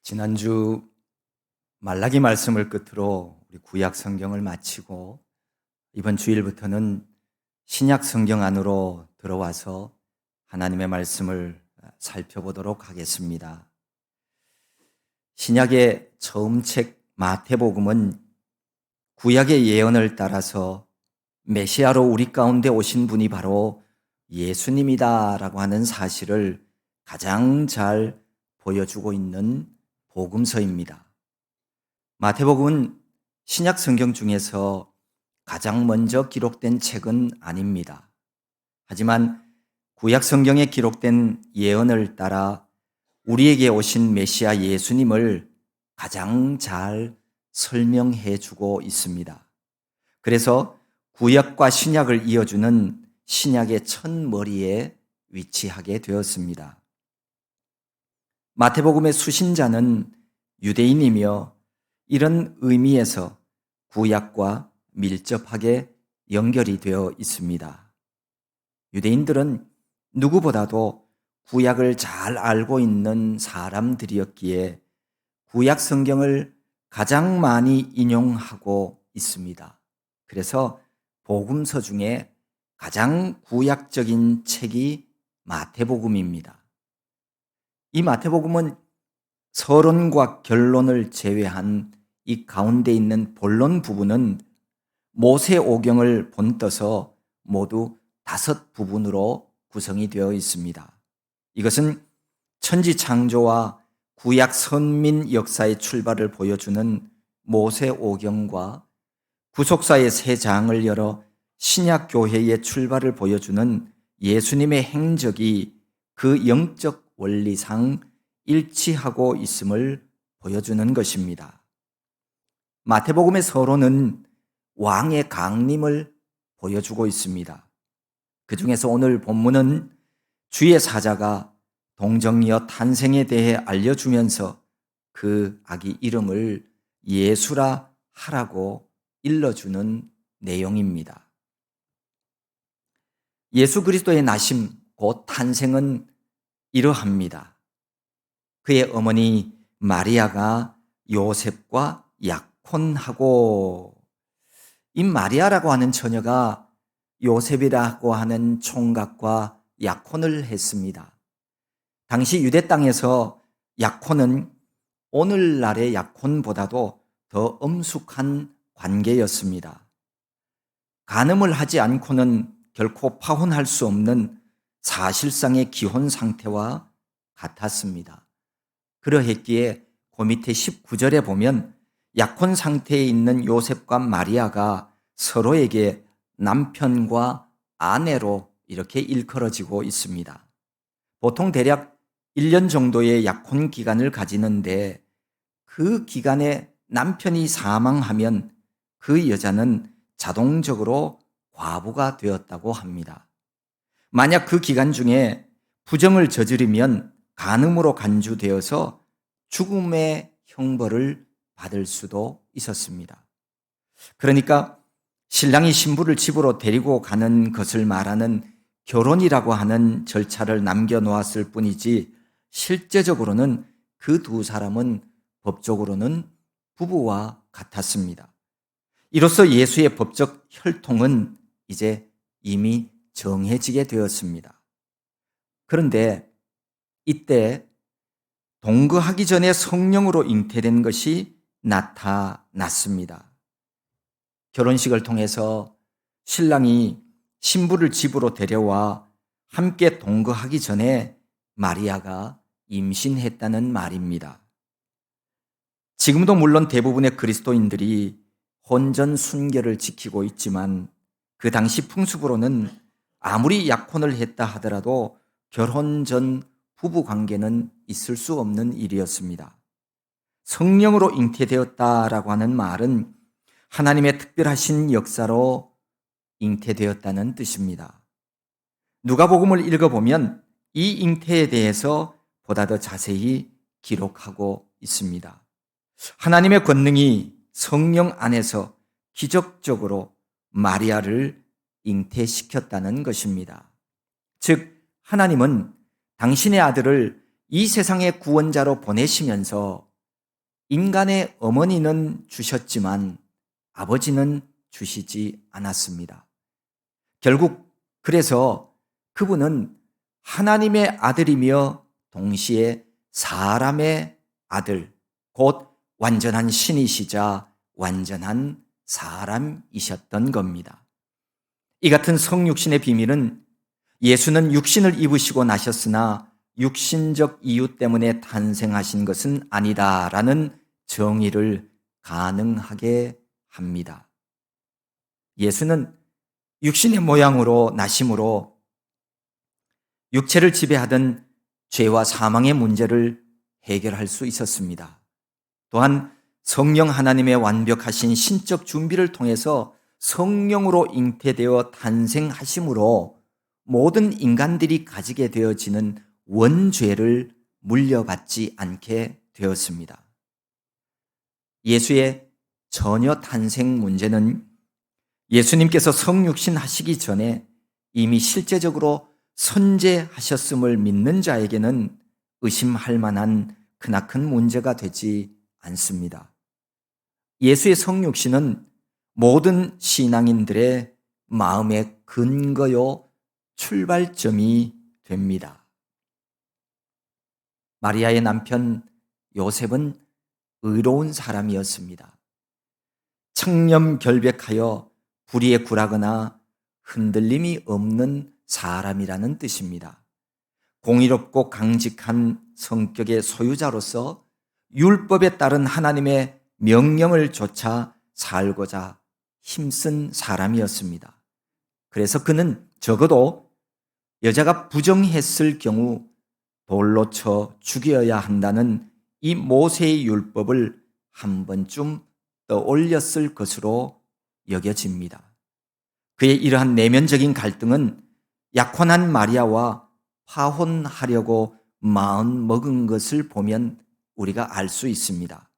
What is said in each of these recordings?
지난주 말라기 말씀을 끝으로 우리 구약 성경을 마치고 이번 주일부터는 신약 성경 안으로 들어와서 하나님의 말씀을 살펴보도록 하겠습니다. 신약의 처음 책 마태복음은 구약의 예언을 따라서 메시아로 우리 가운데 오신 분이 바로 예수님이다라고 하는 사실을 가장 잘 보여주고 있는 복음서입니다. 마태복음은 신약 성경 중에서 가장 먼저 기록된 책은 아닙니다. 하지만 구약 성경에 기록된 예언을 따라 우리에게 오신 메시아 예수님을 가장 잘 설명해 주고 있습니다. 그래서 구약과 신약을 이어주는 신약의 첫머리에 위치하게 되었습니다. 마태복음의 수신자는 유대인이며 이런 의미에서 구약과 밀접하게 연결이 되어 있습니다. 유대인들은 누구보다도 구약을 잘 알고 있는 사람들이었기에 구약 성경을 가장 많이 인용하고 있습니다. 그래서 복음서 중에 가장 구약적인 책이 마태복음입니다. 이 마태복음은 서론과 결론을 제외한 이 가운데 있는 본론 부분은 모세오경을 본떠서 모두 5부분으로 구성이 되어 있습니다. 이것은 천지창조와 구약 선민 역사의 출발을 보여주는 모세오경과 구속사의 새 장을 열어 신약교회의 출발을 보여주는 예수님의 행적이 그 영적 원리상 일치하고 있음을 보여주는 것입니다. 마태복음의 서론은 왕의 강림을 보여주고 있습니다. 그 중에서 오늘 본문은 주의 사자가 동정녀 탄생에 대해 알려주면서 그 아기 이름을 예수라 하라고 일러주는 내용입니다. 예수 그리스도의 나심, 곧 탄생은 이러합니다. 그의 어머니 마리아가 요셉과 약혼하고, 이 마리아라고 하는 처녀가 요셉이라고 하는 총각과 약혼을 했습니다. 당시 유대 땅에서 약혼은 오늘날의 약혼보다도 더 엄숙한 관계였습니다. 간음을 하지 않고는 결코 파혼할 수 없는 사실상의 기혼 상태와 같았습니다. 그러했기에 그 밑에 19절에 보면 약혼 상태에 있는 요셉과 마리아가 서로에게 남편과 아내로 이렇게 일컬어지고 있습니다. 보통 대략 1년 정도의 약혼 기간을 가지는데 그 기간에 남편이 사망하면 그 여자는 자동적으로 과부가 되었다고 합니다. 만약 그 기간 중에 부정을 저지르면 간음으로 간주되어서 죽음의 형벌을 받을 수도 있었습니다. 그러니까 신랑이 신부를 집으로 데리고 가는 것을 말하는 결혼이라고 하는 절차를 남겨놓았을 뿐이지 실제적으로는 그 두 사람은 법적으로는 부부와 같았습니다. 이로써 예수의 법적 혈통은 이제 이미 정해지게 되었습니다. 그런데 이때 동거하기 전에 성령으로 잉태된 것이 나타났습니다. 결혼식을 통해서 신랑이 신부를 집으로 데려와 함께 동거하기 전에 마리아가 임신했다는 말입니다. 지금도 물론 대부분의 그리스도인들이 혼전 순결을 지키고 있지만 그 당시 풍습으로는 아무리 약혼을 했다 하더라도 결혼 전 부부 관계는 있을 수 없는 일이었습니다. 성령으로 잉태되었다라고 하는 말은 하나님의 특별하신 역사로 잉태되었다는 뜻입니다. 누가복음을 읽어보면 이 잉태에 대해서 보다 더 자세히 기록하고 있습니다. 하나님의 권능이 성령 안에서 기적적으로 마리아를 잉태시켰다는 것입니다. 즉 하나님은 당신의 아들을 이 세상의 구원자로 보내시면서 인간의 어머니는 주셨지만 아버지는 주시지 않았습니다. 결국 그래서 그분은 하나님의 아들이며 동시에 사람의 아들, 곧 완전한 신이시자 완전한 사람이셨던 겁니다. 이 같은 성육신의 비밀은 예수는 육신을 입으시고 나셨으나 육신적 이유 때문에 탄생하신 것은 아니다라는 정의를 가능하게 합니다. 예수는 육신의 모양으로 나심으로 육체를 지배하던 죄와 사망의 문제를 해결할 수 있었습니다. 또한 성령 하나님의 완벽하신 신적 준비를 통해서 성령으로 잉태되어 탄생하심으로 모든 인간들이 가지게 되어지는 원죄를 물려받지 않게 되었습니다. 예수의 처녀 탄생 문제는 예수님께서 성육신 하시기 전에 이미 실제적으로 선제하셨음을 믿는 자에게는 의심할 만한 크나큰 문제가 되지 않습니다. 예수의 성육신은 모든 신앙인들의 마음의 근거요 출발점이 됩니다. 마리아의 남편 요셉은 의로운 사람이었습니다. 청렴결백하여 불의에 굴하거나 흔들림이 없는 사람이라는 뜻입니다. 공의롭고 강직한 성격의 소유자로서 율법에 따른 하나님의 명령을 좇아 살고자 힘쓴 사람이었습니다. 그래서 그는 적어도 여자가 부정했을 경우 돌로 쳐 죽여야 한다는 이 모세의 율법을 한 번쯤 떠올렸을 것으로 여겨집니다. 그의 이러한 내면적인 갈등은 약혼한 마리아와 화혼하려고 마음 먹은 것을 보면 우리가 알 수 있습니다.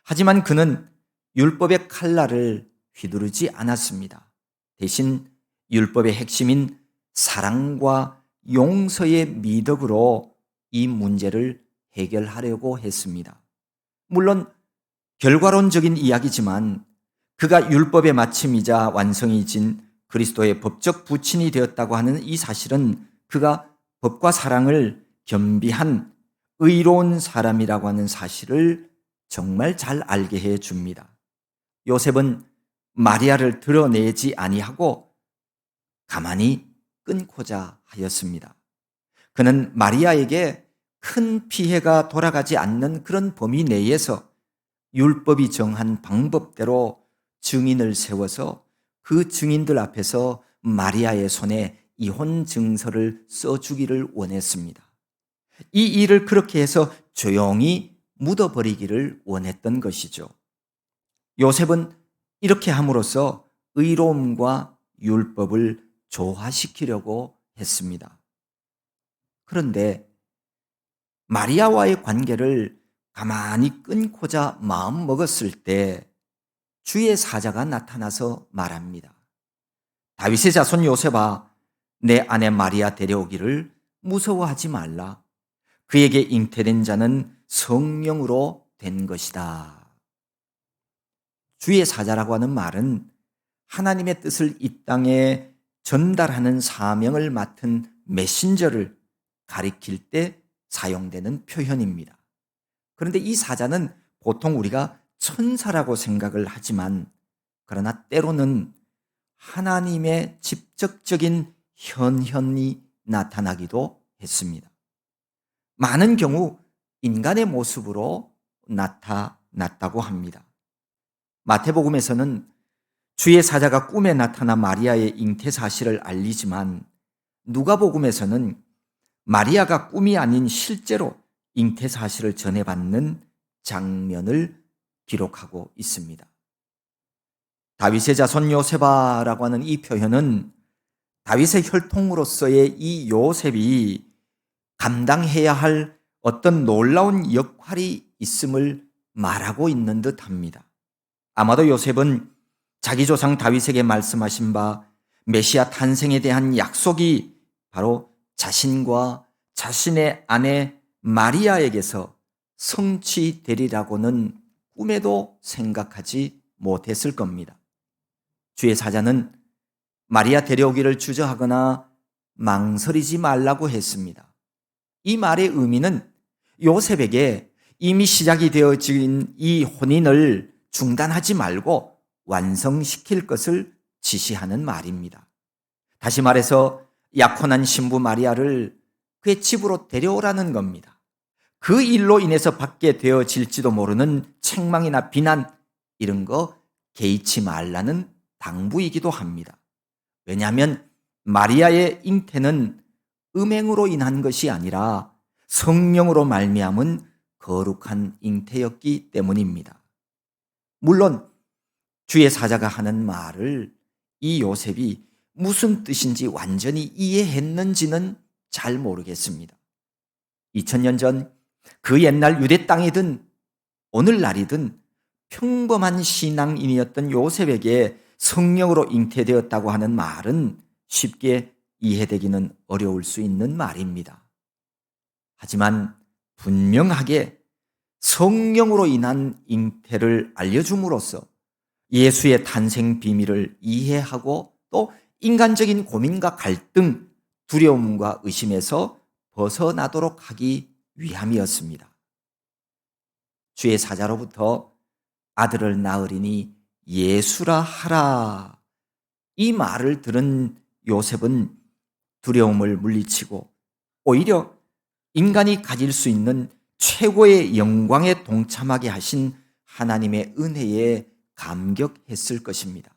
하지만 그는 율법의 칼날을 휘두르지 않았습니다. 대신 율법의 핵심인 사랑과 용서의 미덕으로 이 문제를 해결하려고 했습니다. 물론 결과론적인 이야기지만 그가 율법의 마침이자 완성이진 그리스도의 법적 부친이 되었다고 하는 이 사실은 그가 법과 사랑을 겸비한 의로운 사람이라고 하는 사실을 정말 잘 알게 해 줍니다. 요셉은 마리아를 드러내지 아니하고 가만히 끊고자 하였습니다. 그는 마리아에게 큰 피해가 돌아가지 않는 그런 범위 내에서 율법이 정한 방법대로 증인을 세워서 그 증인들 앞에서 마리아의 손에 이혼 증서를 써주기를 원했습니다. 이 일을 그렇게 해서 조용히 묻어버리기를 원했던 것이죠. 요셉은 이렇게 함으로써 의로움과 율법을 조화시키려고 했습니다. 그런데 마리아와의 관계를 가만히 끊고자 마음 먹었을 때 주의 사자가 나타나서 말합니다. 다윗의 자손 요셉아, 내 아내 마리아 데려오기를 무서워하지 말라. 그에게 잉태된 자는 성령으로 된 것이다. 주의 사자라고 하는 말은 하나님의 뜻을 이 땅에 전달하는 사명을 맡은 메신저를 가리킬 때 사용되는 표현입니다. 그런데 이 사자는 보통 우리가 천사라고 생각을 하지만 그러나 때로는 하나님의 직접적인 현현이 나타나기도 했습니다. 많은 경우 인간의 모습으로 나타났다고 합니다. 마태복음에서는 주의 사자가 꿈에 나타나 마리아의 잉태 사실을 알리지만 누가복음에서는 마리아가 꿈이 아닌 실제로 잉태 사실을 전해받는 장면을 기록하고 있습니다. 다윗의 자손 요셉아라고 하는 이 표현은 다윗의 혈통으로서의 이 요셉이 감당해야 할 어떤 놀라운 역할이 있음을 말하고 있는 듯합니다. 아마도 요셉은 자기 조상 다윗에게 말씀하신 바 메시아 탄생에 대한 약속이 바로 자신과 자신의 아내 마리아에게서 성취되리라고는 꿈에도 생각하지 못했을 겁니다. 주의 사자는 마리아 데려오기를 주저하거나 망설이지 말라고 했습니다. 이 말의 의미는 요셉에게 이미 시작이 되어진 이 혼인을 중단하지 말고 완성시킬 것을 지시하는 말입니다. 다시 말해서 약혼한 신부 마리아를 그의 집으로 데려오라는 겁니다. 그 일로 인해서 받게 되어질지도 모르는 책망이나 비난, 이런 거 개의치 말라는 당부이기도 합니다. 왜냐하면 마리아의 잉태는 음행으로 인한 것이 아니라 성령으로 말미암은 거룩한 잉태였기 때문입니다. 물론 주의 사자가 하는 말을 이 요셉이 무슨 뜻인지 완전히 이해했는지는 잘 모르겠습니다. 2000년 전 그 옛날 유대 땅이든 오늘날이든 평범한 신앙인이었던 요셉에게 성령으로 잉태되었다고 하는 말은 쉽게 이해되기는 어려울 수 있는 말입니다. 하지만 분명하게 성령으로 인한 잉태를 알려줌으로써 예수의 탄생 비밀을 이해하고 또 인간적인 고민과 갈등, 두려움과 의심에서 벗어나도록 하기 위함이었습니다. 주의 사자로부터 아들을 낳으리니 예수라 하라. 이 말을 들은 요셉은 두려움을 물리치고 오히려 인간이 가질 수 있는 최고의 영광에 동참하게 하신 하나님의 은혜에 감격했을 것입니다.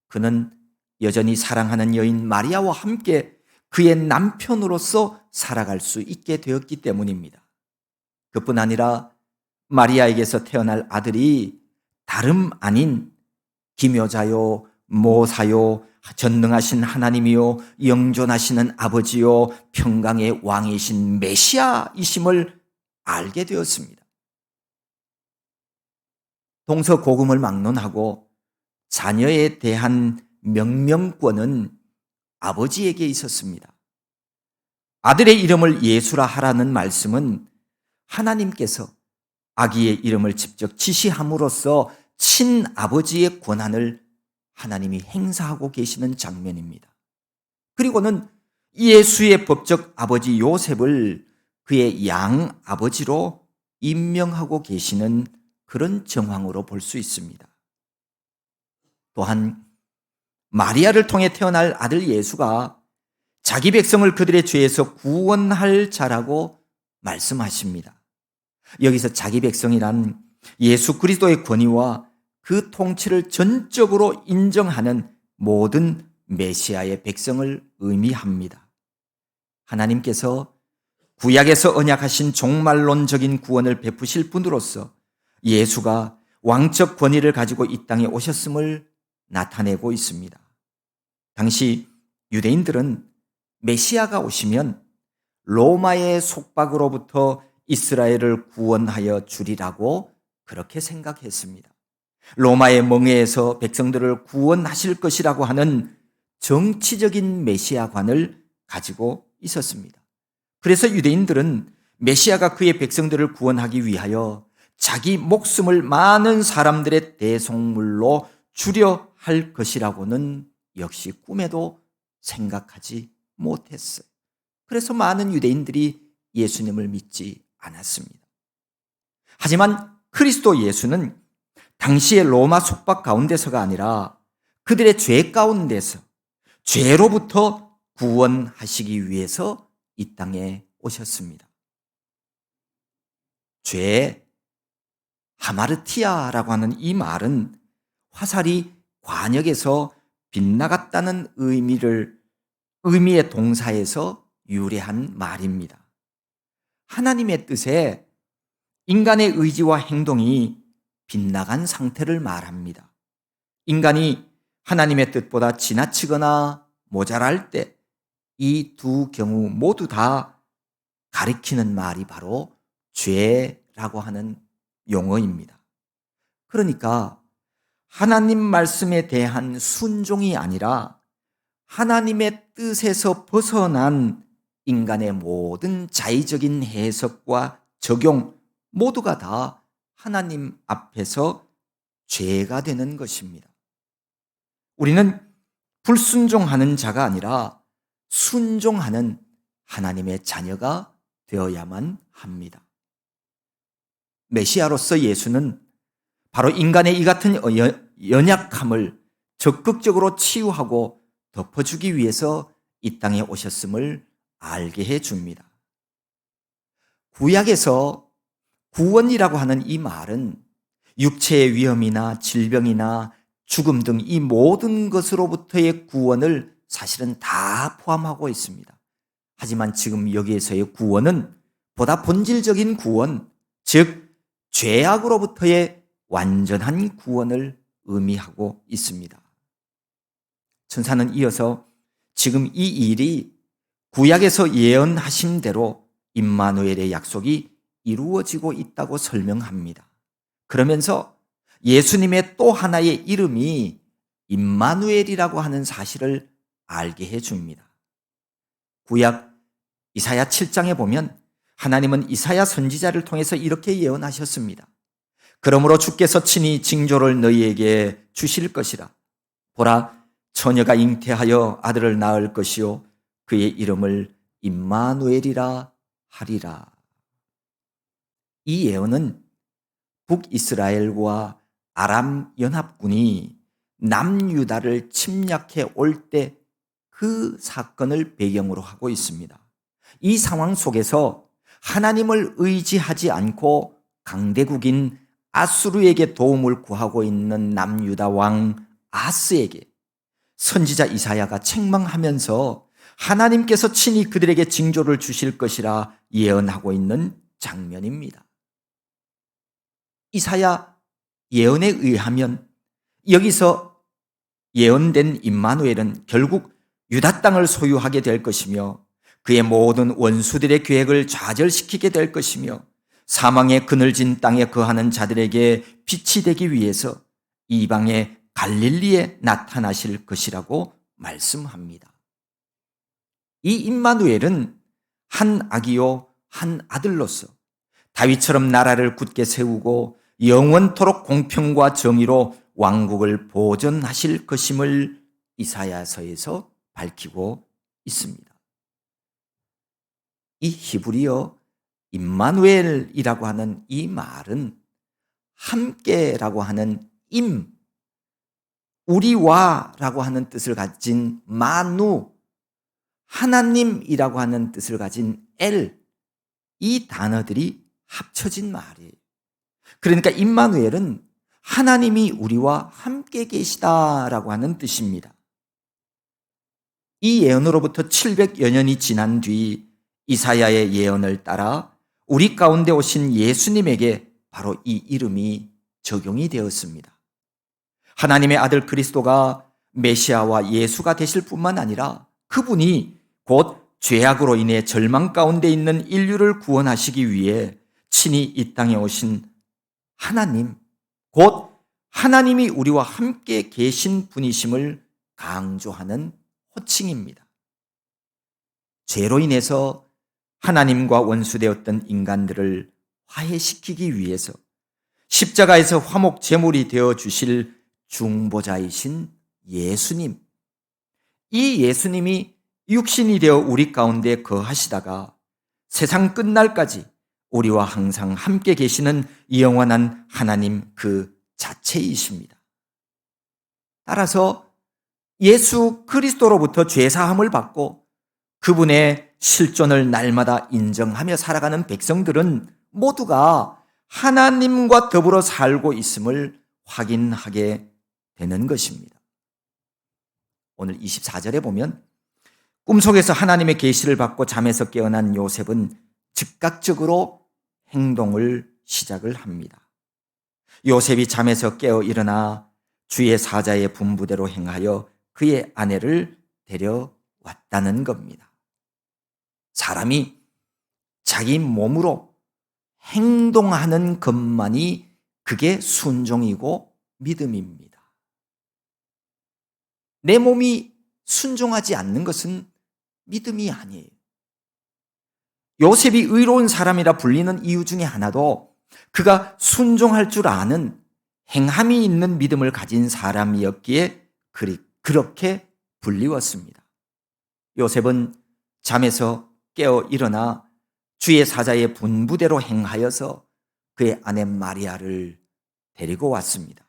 그는 여전히 사랑하는 여인 마리아와 함께 그의 남편으로서 살아갈 수 있게 되었기 때문입니다. 그뿐 아니라 마리아에게서 태어날 아들이 다름 아닌 기묘자요, 모사요, 전능하신 하나님이요, 영존하시는 아버지요, 평강의 왕이신 메시아이심을 알게 되었습니다. 동서고금을 막론하고 자녀에 대한 명명권은 아버지에게 있었습니다. 아들의 이름을 예수라 하라는 말씀은 하나님께서 아기의 이름을 직접 지시함으로써 친아버지의 권한을 하나님이 행사하고 계시는 장면입니다. 그리고는 예수의 법적 아버지 요셉을 그의 양아버지로 임명하고 계시는 그런 정황으로 볼 수 있습니다. 또한 마리아를 통해 태어날 아들 예수가 자기 백성을 그들의 죄에서 구원할 자라고 말씀하십니다. 여기서 자기 백성이란 예수 그리스도의 권위와 그 통치를 전적으로 인정하는 모든 메시아의 백성을 의미합니다. 하나님께서 구약에서 언약하신 종말론적인 구원을 베푸실 분으로서 예수가 왕적 권위를 가지고 이 땅에 오셨음을 나타내고 있습니다. 당시 유대인들은 메시아가 오시면 로마의 속박으로부터 이스라엘을 구원하여 주리라고 그렇게 생각했습니다. 로마의 멍에에서 백성들을 구원하실 것이라고 하는 정치적인 메시아관을 가지고 있었습니다. 그래서 유대인들은 메시아가 그의 백성들을 구원하기 위하여 자기 목숨을 많은 사람들의 대속물로 주려 할 것이라고는 역시 꿈에도 생각하지 못했어요. 그래서 많은 유대인들이 예수님을 믿지 않았습니다. 하지만 그리스도 예수는 당시의 로마 속박 가운데서가 아니라 그들의 죄 가운데서 죄로부터 구원하시기 위해서 이 땅에 오셨습니다. 죄, 하마르티아라고 하는 이 말은 화살이 관역에서 빗나갔다는 의미의 동사에서 유래한 말입니다. 하나님의 뜻에 인간의 의지와 행동이 빗나간 상태를 말합니다. 인간이 하나님의 뜻보다 지나치거나 모자랄 때 이 두 경우 모두 다 가리키는 말이 바로 죄라고 하는 용어입니다. 그러니까 하나님 말씀에 대한 순종이 아니라 하나님의 뜻에서 벗어난 인간의 모든 자의적인 해석과 적용 모두가 다 하나님 앞에서 죄가 되는 것입니다. 우리는 불순종하는 자가 아니라 순종하는 하나님의 자녀가 되어야만 합니다. 메시아로서 예수는 바로 인간의 이 같은 연약함을 적극적으로 치유하고 덮어주기 위해서 이 땅에 오셨음을 알게 해줍니다. 구약에서 구원이라고 하는 이 말은 육체의 위험이나 질병이나 죽음 등 이 모든 것으로부터의 구원을 사실은 다 포함하고 있습니다. 하지만 지금 여기에서의 구원은 보다 본질적인 구원, 즉 죄악으로부터의 완전한 구원을 의미하고 있습니다. 천사는 이어서 지금 이 일이 구약에서 예언하신 대로 임마누엘의 약속이 이루어지고 있다고 설명합니다. 그러면서 예수님의 또 하나의 이름이 임마누엘이라고 하는 사실을 알게 해줍니다. 구약 이사야 7장에 보면 하나님은 이사야 선지자를 통해서 이렇게 예언하셨습니다. 그러므로 주께서 친히 징조를 너희에게 주실 것이라. 보라, 처녀가 잉태하여 아들을 낳을 것이요 그의 이름을 임마누엘이라 하리라. 이 예언은 북이스라엘과 아람 연합군이 남유다를 침략해 올 때 그 사건을 배경으로 하고 있습니다. 이 상황 속에서 하나님을 의지하지 않고 강대국인 아수르에게 도움을 구하고 있는 남유다 왕 아스에게 선지자 이사야가 책망하면서 하나님께서 친히 그들에게 징조를 주실 것이라 예언하고 있는 장면입니다. 이사야 예언에 의하면 여기서 예언된 임마누엘은 결국 유다 땅을 소유하게 될 것이며 그의 모든 원수들의 계획을 좌절시키게 될 것이며 사망의 그늘진 땅에 거하는 자들에게 빛이 되기 위해서 이방의 갈릴리에 나타나실 것이라고 말씀합니다. 이 임마누엘은 한 아기요 한 아들로서 다윗처럼 나라를 굳게 세우고 영원토록 공평과 정의로 왕국을 보존하실 것임을 이사야서에서 밝히고 있습니다. 이 히브리어 임마누엘이라고 하는 이 말은 함께라고 하는 우리와라고 하는 뜻을 가진 마누, 하나님이라고 하는 뜻을 가진 이 단어들이 합쳐진 말이에요. 그러니까 임마누엘은 하나님이 우리와 함께 계시다라고 하는 뜻입니다. 이 예언으로부터 700여 년이 지난 뒤 이사야의 예언을 따라 우리 가운데 오신 예수님에게 바로 이 이름이 적용이 되었습니다. 하나님의 아들 그리스도가 메시아와 예수가 되실 뿐만 아니라 그분이 곧 죄악으로 인해 절망 가운데 있는 인류를 구원하시기 위해 친히 이 땅에 오신 하나님, 곧 하나님이 우리와 함께 계신 분이심을 강조하는 호칭입니다. 죄로 인해서 하나님과 원수되었던 인간들을 화해시키기 위해서 십자가에서 화목 제물이 되어 주실 중보자이신 예수님, 이 예수님이 육신이 되어 우리 가운데 거하시다가 세상 끝날까지 우리와 항상 함께 계시는 영원한 하나님 그 자체이십니다. 따라서 예수 그리스도로부터 죄사함을 받고 그분의 실존을 날마다 인정하며 살아가는 백성들은 모두가 하나님과 더불어 살고 있음을 확인하게 되는 것입니다. 오늘 24절에 보면 꿈속에서 하나님의 계시를 받고 잠에서 깨어난 요셉은 즉각적으로 행동을 시작을 합니다. 요셉이 잠에서 깨어 일어나 주의 사자의 분부대로 행하여 그의 아내를 데려왔다는 겁니다. 사람이 자기 몸으로 행동하는 것만이 그게 순종이고 믿음입니다. 내 몸이 순종하지 않는 것은 믿음이 아니에요. 요셉이 의로운 사람이라 불리는 이유 중에 하나도 그가 순종할 줄 아는 행함이 있는 믿음을 가진 사람이었기에 그렇게 불리웠습니다. 요셉은 잠에서 깨어 일어나 주의 사자의 분부대로 행하여서 그의 아내 마리아를 데리고 왔습니다.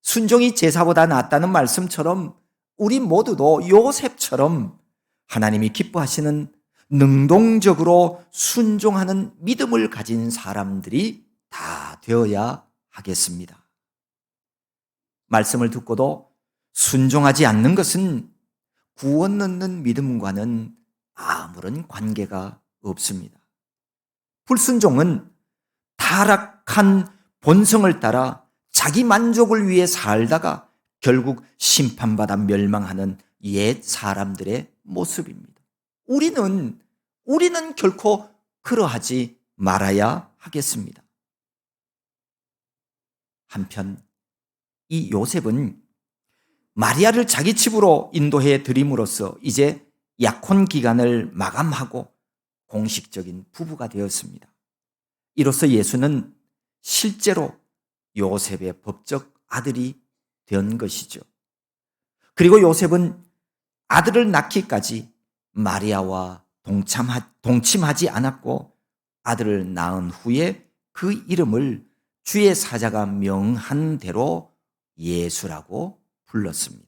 순종이 제사보다 낫다는 말씀처럼 우리 모두도 요셉처럼 하나님이 기뻐하시는 능동적으로 순종하는 믿음을 가진 사람들이 다 되어야 하겠습니다. 말씀을 듣고도 순종하지 않는 것은 구원 얻는 믿음과는 아무런 관계가 없습니다. 불순종은 타락한 본성을 따라 자기 만족을 위해 살다가 결국 심판받아 멸망하는 옛 사람들의 모습입니다. 우리는 결코 그러하지 말아야 하겠습니다. 한편 이 요셉은 마리아를 자기 집으로 인도해 드림으로써 이제 약혼 기간을 마감하고 공식적인 부부가 되었습니다. 이로써 예수는 실제로 요셉의 법적 아들이 된 것이죠. 그리고 요셉은 아들을 낳기까지 마리아와 동침하지 않았고 아들을 낳은 후에 그 이름을 주의 사자가 명한 대로 예수라고 불렀습니다.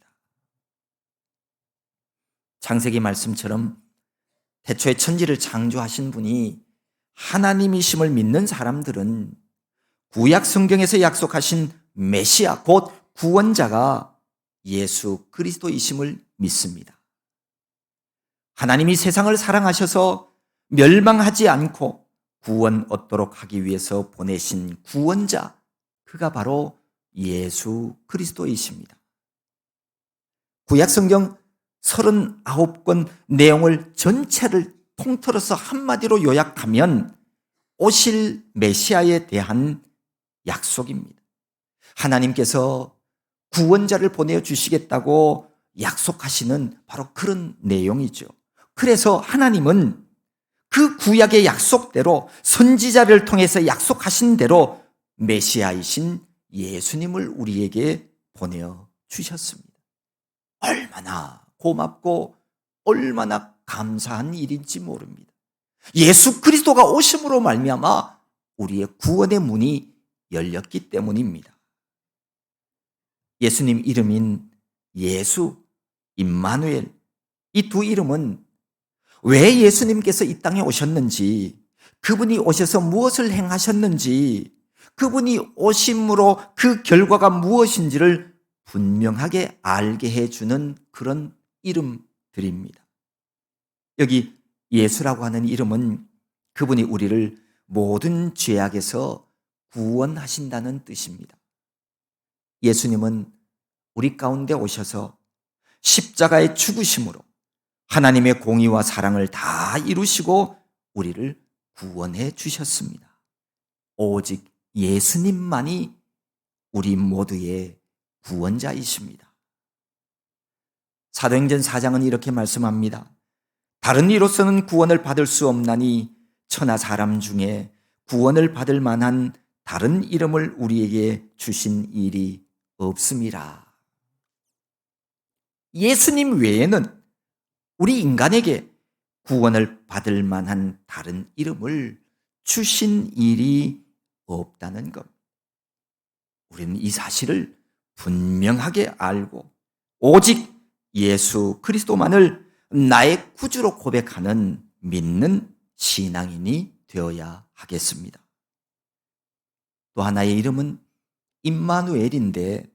창세기 말씀처럼 태초에 천지를 창조하신 분이 하나님이심을 믿는 사람들은 구약 성경에서 약속하신 메시아 곧 구원자가 예수 그리스도이심을 믿습니다. 하나님이 세상을 사랑하셔서 멸망하지 않고 구원 얻도록 하기 위해서 보내신 구원자, 그가 바로 예수 그리스도이십니다. 구약 성경 39권 내용을 전체를 통틀어서 한마디로 요약하면 오실 메시아에 대한 약속입니다. 하나님께서 구원자를 보내주시겠다고 약속하시는 바로 그런 내용이죠. 그래서 하나님은 그 구약의 약속대로 선지자를 통해서 약속하신 대로 메시아이신 예수님을 우리에게 보내주셨습니다. 얼마나 고맙고 얼마나 감사한 일인지 모릅니다. 예수 그리스도가 오심으로 말미암아 우리의 구원의 문이 열렸기 때문입니다. 예수님 이름인 예수, 임마누엘, 이 두 이름은 왜 예수님께서 이 땅에 오셨는지, 그분이 오셔서 무엇을 행하셨는지, 그분이 오심으로 그 결과가 무엇인지를 분명하게 알게 해주는 그런 이름들입니다. 여기 예수라고 하는 이름은 그분이 우리를 모든 죄악에서 구원하신다는 뜻입니다. 예수님은 우리 가운데 오셔서 십자가의 죽으심으로 하나님의 공의와 사랑을 다 이루시고 우리를 구원해 주셨습니다. 오직 예수님만이 우리 모두의 구원자이십니다. 사도행전 4장은 이렇게 말씀합니다. 다른 이로서는 구원을 받을 수 없나니 천하 사람 중에 구원을 받을 만한 다른 이름을 우리에게 주신 일이 없음이라. 예수님 외에는 우리 인간에게 구원을 받을 만한 다른 이름을 주신 일이 없다는 것. 우리는 이 사실을 분명하게 알고 오직 예수 그리스도만을 나의 구주로 고백하는 믿는 신앙인이 되어야 하겠습니다. 또 하나의 이름은 임마누엘인데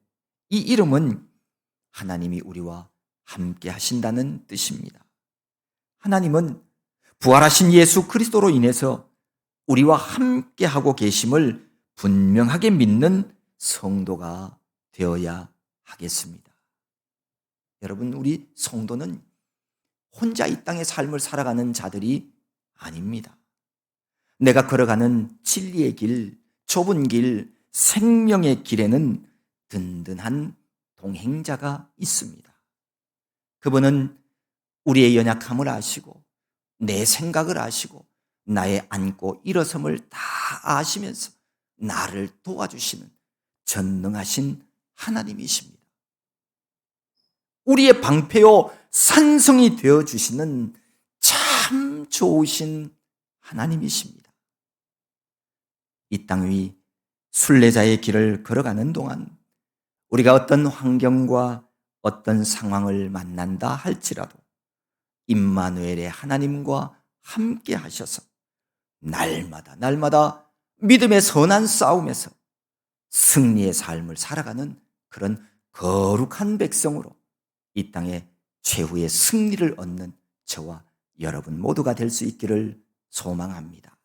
이 이름은 하나님이 우리와 함께 하신다는 뜻입니다. 하나님은 부활하신 예수 그리스도로 인해서 우리와 함께 하고 계심을 분명하게 믿는 성도가 되어야 하겠습니다. 여러분, 우리 성도는 혼자 이 땅의 삶을 살아가는 자들이 아닙니다. 내가 걸어가는 진리의 길, 좁은 길, 생명의 길에는 든든한 동행자가 있습니다. 그분은 우리의 연약함을 아시고 내 생각을 아시고 나의 앉고 일어섬을 다 아시면서 나를 도와주시는 전능하신 하나님이십니다. 우리의 방패요 산성이 되어주시는 참 좋으신 하나님이십니다. 이 땅 위 순례자의 길을 걸어가는 동안 우리가 어떤 환경과 어떤 상황을 만난다 할지라도 임마누엘의 하나님과 함께 하셔서 날마다 믿음의 선한 싸움에서 승리의 삶을 살아가는 그런 거룩한 백성으로 이 땅에 최후의 승리를 얻는 저와 여러분 모두가 될 수 있기를 소망합니다.